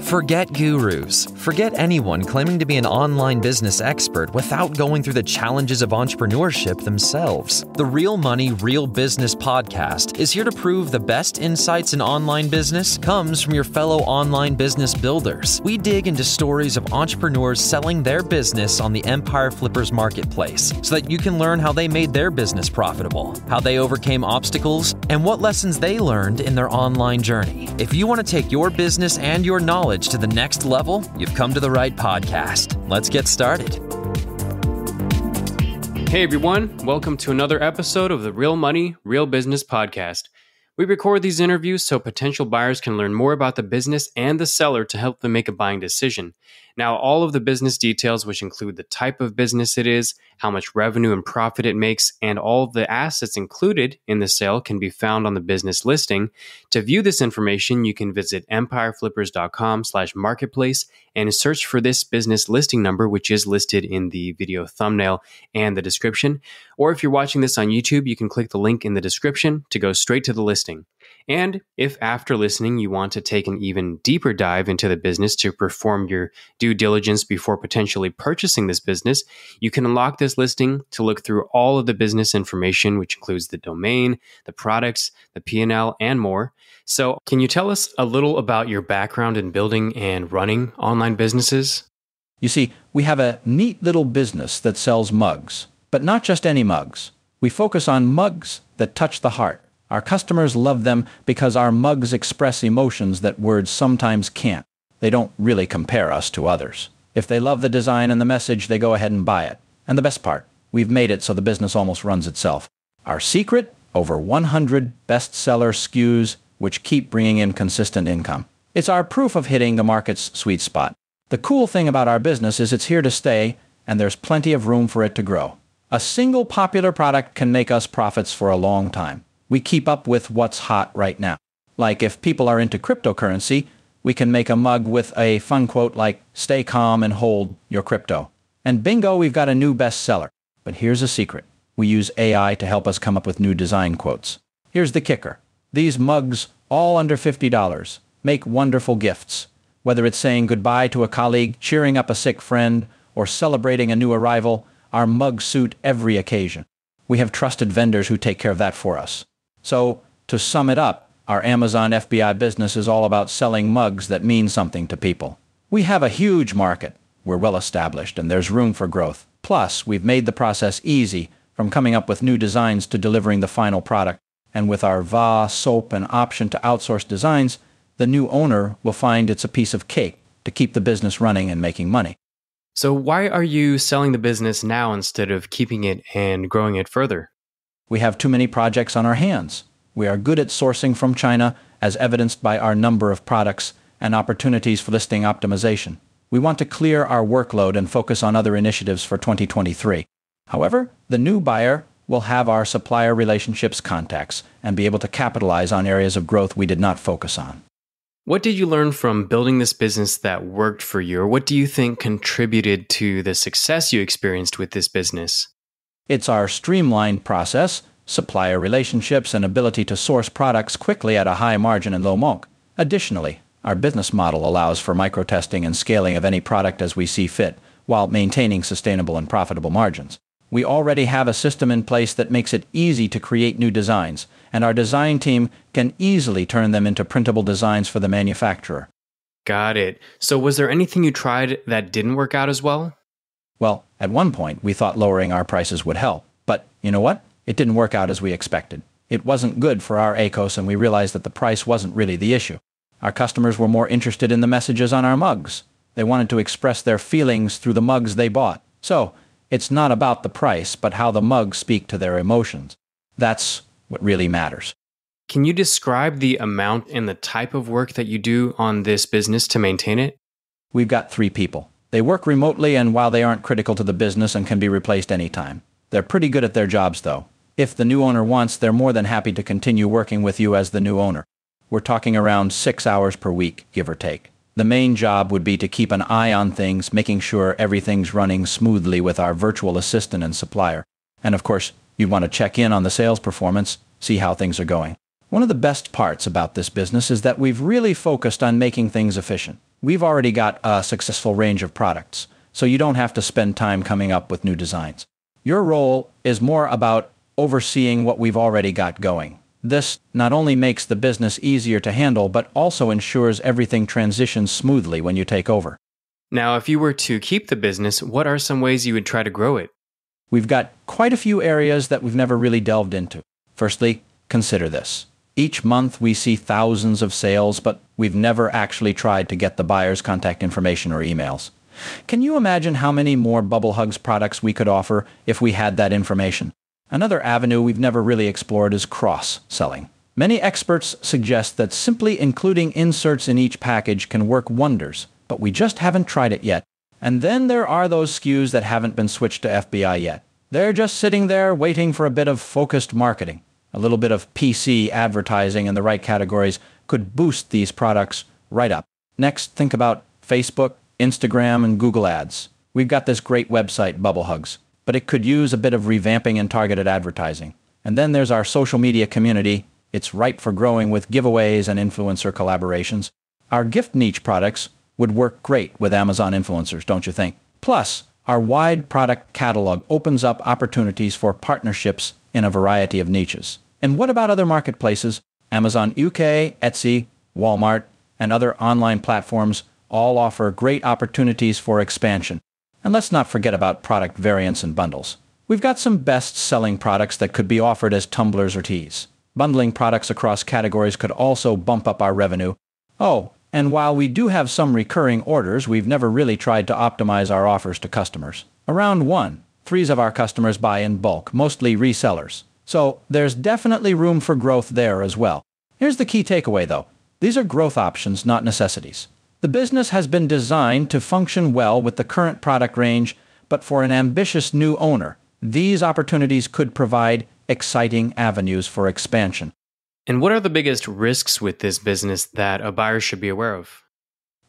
Forget gurus. Forget anyone claiming to be an online business expert without going through the challenges of entrepreneurship themselves. The Real Money, Real Business podcast is here to prove the best insights in online business comes from your fellow online business builders. We dig into stories of entrepreneurs selling their business on the Empire Flippers marketplace so that you can learn how they made their business profitable, how they overcame obstacles, and what lessons they learned in their online journey. If you want to take your business and your knowledge to the next level, you've come to the right podcast. Let's get started. Hey everyone, welcome to another episode of the Real Money, Real Business podcast. We record these interviews so potential buyers can learn more about the business and the seller to help them make a buying decision. Now, all of the business details, which include the type of business it is, how much revenue and profit it makes, and all of the assets included in the sale can be found on the business listing. To view this information, you can visit empireflippers.com/marketplace and search for this business listing number, which is listed in the video thumbnail and the description. Or if you're watching this on YouTube, you can click the link in the description to go straight to the listing. And if after listening you want to take an even deeper dive into the business to perform your due diligence before potentially purchasing this business, you can unlock this listing to look through all of the business information, which includes the domain, the products, the P&L, and more. So can you tell us a little about your background in building and running online businesses? You see, we have a neat little business that sells mugs, but not just any mugs. We focus on mugs that touch the heart. Our customers love them because our mugs express emotions that words sometimes can't. They don't really compare us to others. If they love the design and the message, they go ahead and buy it. And the best part, we've made it so the business almost runs itself. Our secret? Over 100 bestseller SKUs which keep bringing in consistent income. It's our proof of hitting the market's sweet spot. The cool thing about our business is it's here to stay, and there's plenty of room for it to grow. A single popular product can make us profits for a long time. We keep up with what's hot right now. Like if people are into cryptocurrency, we can make a mug with a fun quote like, "Stay calm and hold your crypto." And bingo, we've got a new bestseller. But here's a secret. We use AI to help us come up with new design quotes. Here's the kicker. These mugs, all under $50, make wonderful gifts. Whether it's saying goodbye to a colleague, cheering up a sick friend, or celebrating a new arrival, our mugs suit every occasion. We have trusted vendors who take care of that for us. So, to sum it up, our Amazon FBA business is all about selling mugs that mean something to people. We have a huge market. We're well established, and there's room for growth. Plus, we've made the process easy, from coming up with new designs to delivering the final product. And with our VA, SOAP, and option to outsource designs, the new owner will find it's a piece of cake to keep the business running and making money. So why are you selling the business now instead of keeping it and growing it further? We have too many projects on our hands. We are good at sourcing from China, as evidenced by our number of products and opportunities for listing optimization. We want to clear our workload and focus on other initiatives for 2023. However, the new buyer will have our supplier relationships contacts and be able to capitalize on areas of growth we did not focus on. What did you learn from building this business that worked for you, or what do you think contributed to the success you experienced with this business? It's our streamlined process, supplier relationships, and ability to source products quickly at a high margin and low MOQ. Additionally, our business model allows for micro-testing and scaling of any product as we see fit, while maintaining sustainable and profitable margins. We already have a system in place that makes it easy to create new designs, and our design team can easily turn them into printable designs for the manufacturer. Got it. So was there anything you tried that didn't work out as well? Well, at one point, we thought lowering our prices would help. But you know what? It didn't work out as we expected. It wasn't good for our ACOS, and we realized that the price wasn't really the issue. Our customers were more interested in the messages on our mugs. They wanted to express their feelings through the mugs they bought. So, it's not about the price, but how the mugs speak to their emotions. That's what really matters. Can you describe the amount and the type of work that you do on this business to maintain it? We've got 3 people. They work remotely, and while they aren't critical to the business and can be replaced anytime. They're pretty good at their jobs, though. If the new owner wants, they're more than happy to continue working with you as the new owner. We're talking around 6 hours per week, give or take. The main job would be to keep an eye on things, making sure everything's running smoothly with our virtual assistant and supplier. And of course, you'd want to check in on the sales performance, see how things are going. One of the best parts about this business is that we've really focused on making things efficient. We've already got a successful range of products, so you don't have to spend time coming up with new designs. Your role is more about overseeing what we've already got going. This not only makes the business easier to handle, but also ensures everything transitions smoothly when you take over. Now, if you were to keep the business, what are some ways you would try to grow it? We've got quite a few areas that we've never really delved into. Firstly, consider this. Each month we see thousands of sales, but we've never actually tried to get the buyer's contact information or emails. Can you imagine how many more Bubble Hugs products we could offer if we had that information? Another avenue we've never really explored is cross-selling. Many experts suggest that simply including inserts in each package can work wonders, but we just haven't tried it yet. And then there are those SKUs that haven't been switched to FBI yet. They're just sitting there waiting for a bit of focused marketing. A little bit of PC advertising in the right categories could boost these products right up. Next, think about Facebook, Instagram, and Google Ads. We've got this great website, Bubble Hugs, but it could use a bit of revamping and targeted advertising. And then there's our social media community. It's ripe for growing with giveaways and influencer collaborations. Our gift niche products would work great with Amazon influencers, don't you think? Plus, our wide product catalog opens up opportunities for partnerships in a variety of niches. And what about other marketplaces? Amazon UK, Etsy, Walmart, and other online platforms all offer great opportunities for expansion. And let's not forget about product variants and bundles. We've got some best-selling products that could be offered as tumblers or teas. Bundling products across categories could also bump up our revenue. Oh, and while we do have some recurring orders, we've never really tried to optimize our offers to customers. Around 1/3 of our customers buy in bulk, mostly resellers. So there's definitely room for growth there as well. Here's the key takeaway, though. These are growth options, not necessities. The business has been designed to function well with the current product range, but for an ambitious new owner, these opportunities could provide exciting avenues for expansion. And what are the biggest risks with this business that a buyer should be aware of?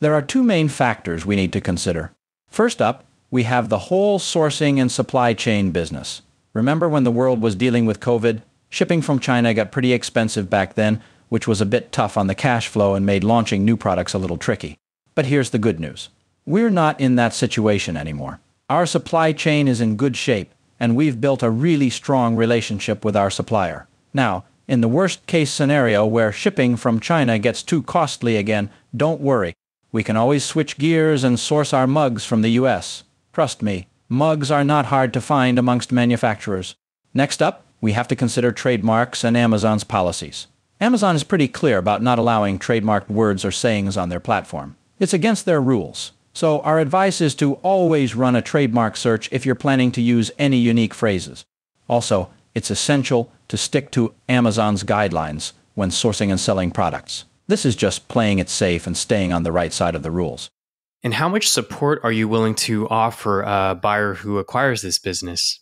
There are two main factors we need to consider. First up, we have the whole sourcing and supply chain business. Remember when the world was dealing with COVID? Shipping from China got pretty expensive back then, which was a bit tough on the cash flow and made launching new products a little tricky. But here's the good news. We're not in that situation anymore. Our supply chain is in good shape, and we've built a really strong relationship with our supplier. Now, in the worst-case scenario where shipping from China gets too costly again, don't worry. We can always switch gears and source our mugs from the US. Trust me, mugs are not hard to find amongst manufacturers. Next up, we have to consider trademarks and Amazon's policies. Amazon is pretty clear about not allowing trademarked words or sayings on their platform. It's against their rules. So our advice is to always run a trademark search if you're planning to use any unique phrases. Also, it's essential to stick to Amazon's guidelines when sourcing and selling products. This is just playing it safe and staying on the right side of the rules. And how much support are you willing to offer a buyer who acquires this business?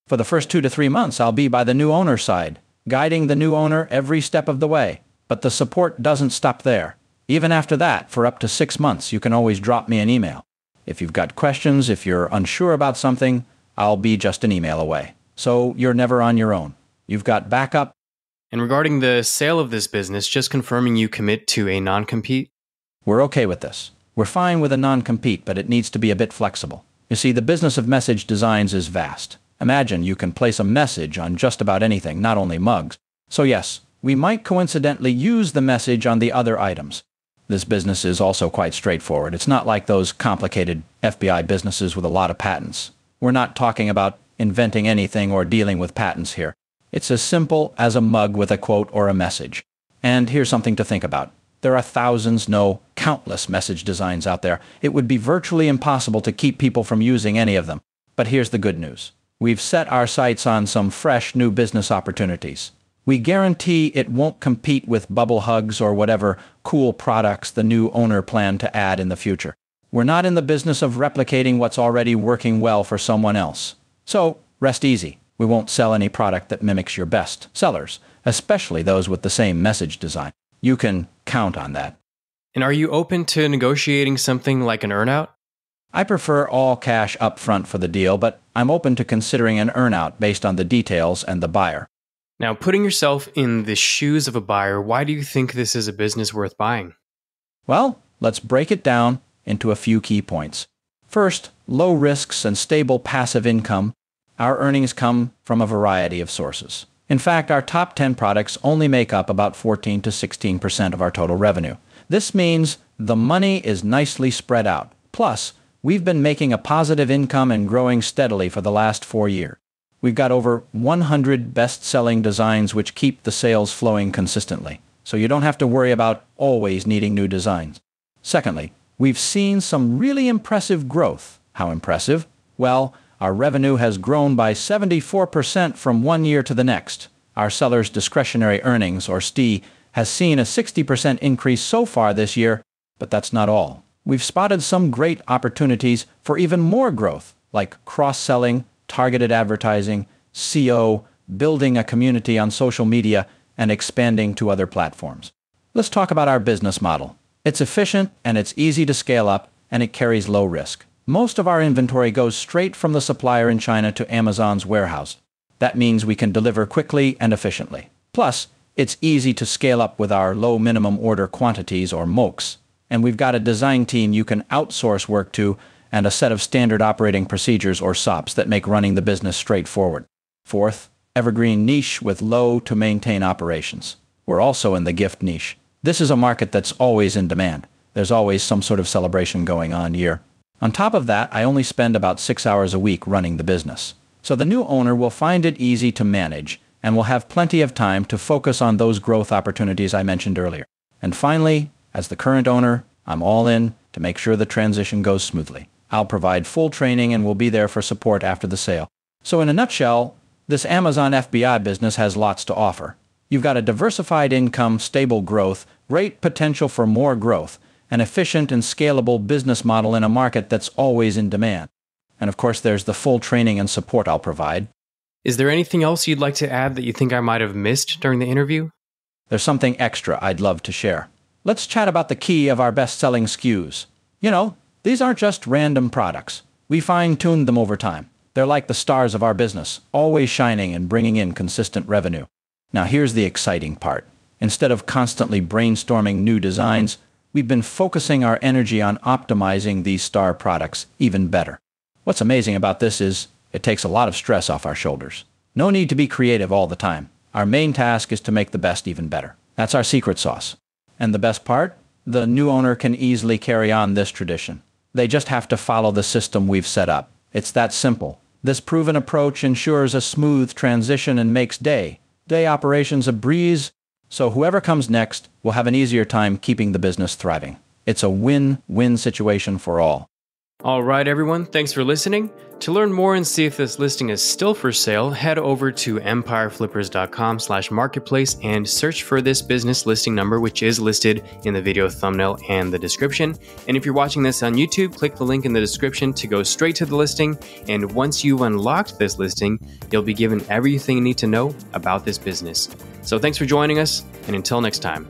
For the first 2 to 3 months, I'll be by the new owner's side, guiding the new owner every step of the way. But the support doesn't stop there. Even after that, for up to 6 months, you can always drop me an email. If you've got questions, if you're unsure about something, I'll be just an email away. So you're never on your own. You've got backup. And regarding the sale of this business, just confirming you commit to a non-compete? We're okay with this. We're fine with a non-compete, but it needs to be a bit flexible. You see, the business of message designs is vast. Imagine you can place a message on just about anything, not only mugs. So yes, we might coincidentally use the message on the other items. This business is also quite straightforward. It's not like those complicated FBI businesses with a lot of patents. We're not talking about inventing anything or dealing with patents here. It's as simple as a mug with a quote or a message. And here's something to think about. There are thousands, no, countless message designs out there. It would be virtually impossible to keep people from using any of them. But here's the good news. We've set our sights on some fresh new business opportunities. We guarantee it won't compete with Bubble Hugs or whatever cool products the new owner planned to add in the future. We're not in the business of replicating what's already working well for someone else. So, rest easy. We won't sell any product that mimics your best sellers, especially those with the same message design. You can count on that. And are you open to negotiating something like an earnout? I prefer all cash up front for the deal, but I'm open to considering an earnout based on the details and the buyer. Now, putting yourself in the shoes of a buyer, why do you think this is a business worth buying? Well, Let's break it down into a few key points. First, low risks and stable passive income. Our earnings come from a variety of sources. In fact, our top 10 products only make up about 14 to 16% of our total revenue. This means the money is nicely spread out. Plus, we've been making a positive income and growing steadily for the last 4 years. We've got over 100 best-selling designs which keep the sales flowing consistently, so you don't have to worry about always needing new designs. Secondly, we've seen some really impressive growth. How impressive? Well, our revenue has grown by 74% from one year to the next. Our sellers' discretionary earnings, or STI, has seen a 60% increase so far this year, but that's not all. We've spotted some great opportunities for even more growth, like cross-selling, targeted advertising, SEO, building a community on social media, and expanding to other platforms. Let's talk about our business model. It's efficient and it's easy to scale up, and it carries low risk. Most of our inventory goes straight from the supplier in China to Amazon's warehouse. That means we can deliver quickly and efficiently. Plus, it's easy to scale up with our low minimum order quantities, or MOQs. And we've got a design team you can outsource work to, and a set of standard operating procedures, or SOPs, that make running the business straightforward. Fourth, evergreen niche with low to maintain operations. We're also in the gift niche. This is a market that's always in demand. There's always some sort of celebration going on year. On top of that, I only spend about 6 hours a week running the business. So the new owner will find it easy to manage and will have plenty of time to focus on those growth opportunities I mentioned earlier. And finally, as the current owner, I'm all in to make sure the transition goes smoothly. I'll provide full training and will be there for support after the sale. So in a nutshell, this Amazon FBA business has lots to offer. You've got a diversified income, stable growth, great potential for more growth, an efficient and scalable business model in a market that's always in demand. And of course, there's the full training and support I'll provide. Is there anything else you'd like to add that you think I might have missed during the interview? There's something extra I'd love to share. Let's chat about the key of our best-selling SKUs. You know, these aren't just random products. We fine-tuned them over time. They're like the stars of our business, always shining and bringing in consistent revenue. Now here's the exciting part. Instead of constantly brainstorming new designs, we've been focusing our energy on optimizing these star products even better. What's amazing about this is it takes a lot of stress off our shoulders. No need to be creative all the time. Our main task is to make the best even better. That's our secret sauce. And the best part? The new owner can easily carry on this tradition. They just have to follow the system we've set up. It's that simple. This proven approach ensures a smooth transition and makes day-to-day operations a breeze, so whoever comes next will have an easier time keeping the business thriving. It's a win-win situation for all. All right, everyone, thanks for listening. To learn more and see if this listing is still for sale, head over to empireflippers.com/marketplace and search for this business listing number, which is listed in the video thumbnail and the description. And if you're watching this on YouTube, click the link in the description to go straight to the listing. And once you've unlocked this listing, you'll be given everything you need to know about this business. So thanks for joining us, and until next time.